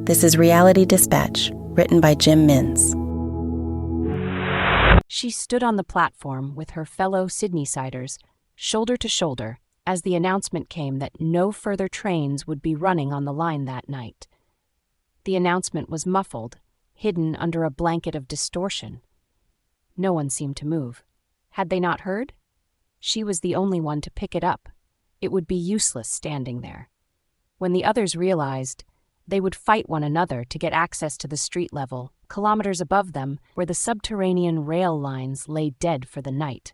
This is Reality Dispatch, written by Jim Mintz. She stood on the platform with her fellow Sydneysiders, shoulder to shoulder, as the announcement came that no further trains would be running on the line that night. The announcement was muffled, hidden under a blanket of distortion. No one seemed to move. Had they not heard? She was the only one to pick it up. It would be useless standing there. When the others realized, they would fight one another to get access to the street level, kilometers above them, where the subterranean rail lines lay dead for the night.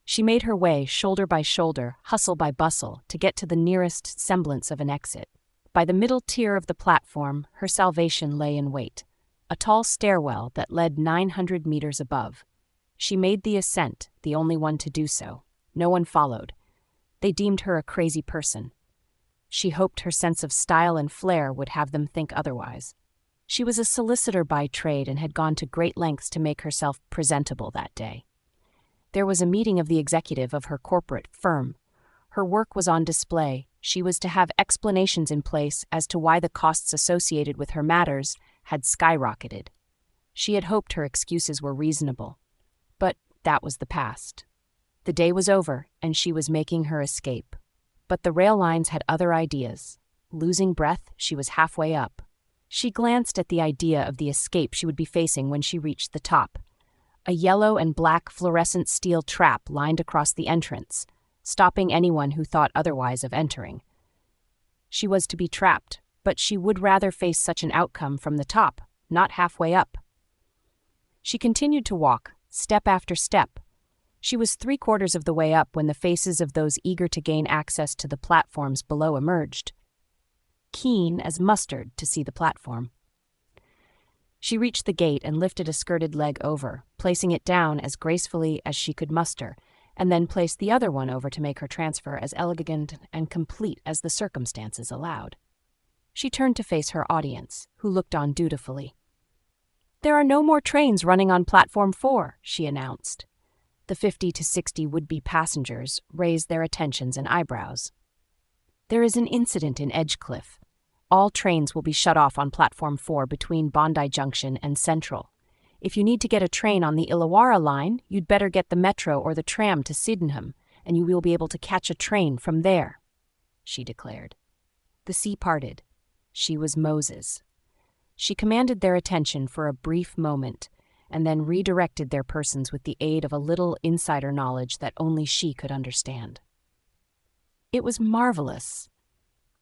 She made her way, shoulder by shoulder, hustle by bustle, to get to the nearest semblance of an exit. By the middle tier of the platform, her salvation lay in wait, a tall stairwell that led 900 meters above. She made the ascent, the only one to do so. No one followed. They deemed her a crazy person. She hoped her sense of style and flair would have them think otherwise. She was a solicitor by trade and had gone to great lengths to make herself presentable that day. There was a meeting of the executive of her corporate firm. Her work was on display. She was to have explanations in place as to why the costs associated with her matters had skyrocketed. She had hoped her excuses were reasonable. But that was the past. The day was over, and she was making her escape. But the rail lines had other ideas. Losing breath, she was halfway up. She glanced at the idea of the escape she would be facing when she reached the top. A yellow and black fluorescent steel trap lined across the entrance, stopping anyone who thought otherwise of entering. She was to be trapped, but she would rather face such an outcome from the top, not halfway up. She continued to walk, step after step. She was 3/4 of the way up when the faces of those eager to gain access to the platforms below emerged, keen as mustard to see the platform. She reached the gate and lifted a skirted leg over, placing it down as gracefully as she could muster, and then placed the other one over to make her transfer as elegant and complete as the circumstances allowed. She turned to face her audience, who looked on dutifully. "There are no more trains running on Platform 4, she announced. The 50 to 60 would-be passengers raised their attentions and eyebrows. "There is an incident in Edgecliff. All trains will be shut off on Platform 4 between Bondi Junction and Central. If you need to get a train on the Illawarra line, you'd better get the metro or the tram to Sydenham, and you will be able to catch a train from there," she declared. The sea parted. She was Moses. She commanded their attention for a brief moment, and then redirected their persons with the aid of a little insider knowledge that only she could understand. It was marvelous.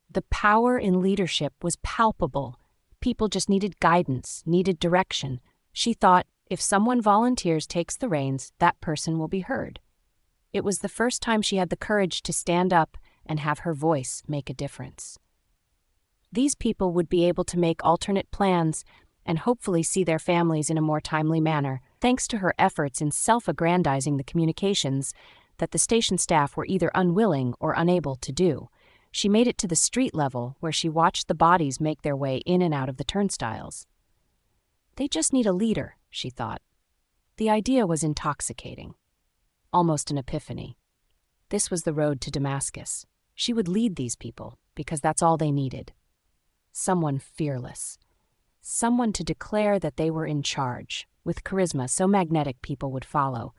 The power in leadership was palpable. People just needed guidance, needed direction. She thought, if someone volunteers takes the reins, that person will be heard. It was the first time she had the courage to stand up and have her voice make a difference. These people would be able to make alternate plans and hopefully see their families in a more timely manner, thanks to her efforts in self-aggrandizing the communications that the station staff were either unwilling or unable to do. She made it to the street level, where she watched the bodies make their way in and out of the turnstiles. They just need a leader, she thought. The idea was intoxicating. Almost an epiphany. This was the road to Damascus. She would lead these people, because that's all they needed. Someone fearless. Someone to declare that they were in charge, with charisma so magnetic people would follow.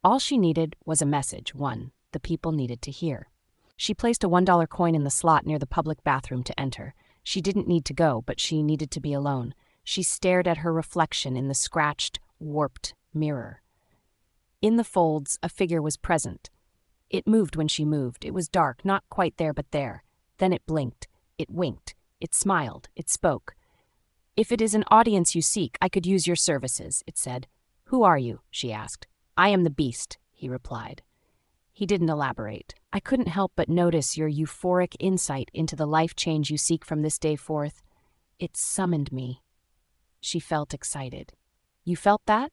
All she needed was a message, one the people needed to hear. She placed a $1 coin in the slot near the public bathroom to enter. She didn't need to go, but she needed to be alone. She stared at her reflection in the scratched, warped mirror. In the folds, a figure was present. It moved when she moved. It was dark, not quite there but there. Then it blinked. It winked. It smiled. It spoke. "If it is an audience you seek, I could use your services," it said. "Who are you?" she asked. "I am the Beast," he replied. He didn't elaborate. "I couldn't help but notice your euphoric insight into the life change you seek from this day forth. It summoned me." She felt excited. "You felt that?"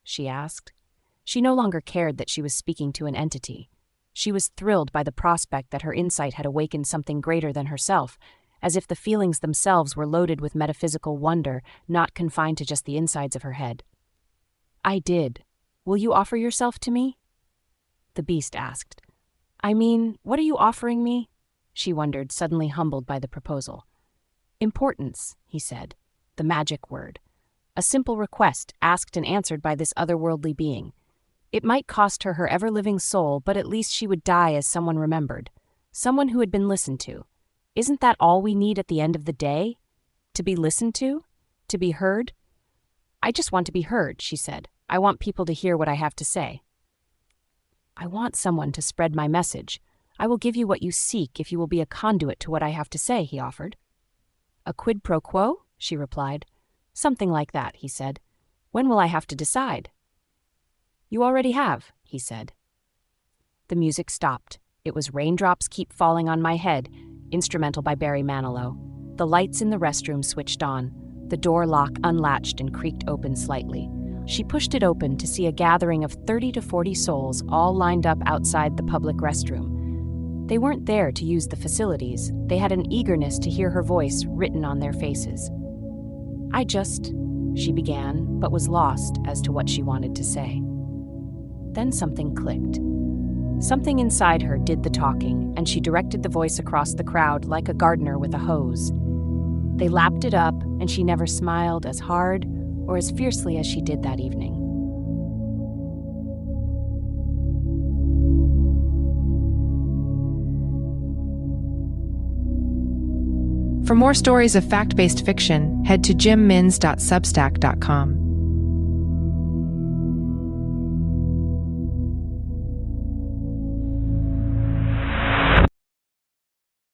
she asked. She no longer cared that she was speaking to an entity. She was thrilled by the prospect that her insight had awakened something greater than herself, as if the feelings themselves were loaded with metaphysical wonder, not confined to just the insides of her head. "I did. Will you offer yourself to me?" The Beast asked. "I mean, what are you offering me?" She wondered, suddenly humbled by the proposal. Importance, he said, the magic word. A simple request asked and answered by this otherworldly being. It might cost her her ever-living soul, but at least she would die as someone remembered, someone who had been listened to. Isn't that all we need at the end of the day? To be listened to? To be heard? I just want to be heard, she said. I want people to hear what I have to say. I want someone to spread my message. I will give you what you seek if you will be a conduit to what I have to say, he offered. A quid pro quo? She replied. Something like that, he said. When will I have to decide? You already have, he said. The music stopped. It was Raindrops Keep Falling on My Head, instrumental by Barry Manilow. The lights in the restroom switched on. The door lock unlatched and creaked open slightly. She pushed it open to see a gathering of 30 to 40 souls all lined up outside the public restroom. They weren't there to use the facilities. They had an eagerness to hear her voice written on their faces. She began, but was lost as to what she wanted to say. Then something clicked. Something inside her did the talking, and she directed the voice across the crowd like a gardener with a hose. They lapped it up, and she never smiled as hard or as fiercely as she did that evening. For more stories of fact-based fiction, head to jimmins.substack.com.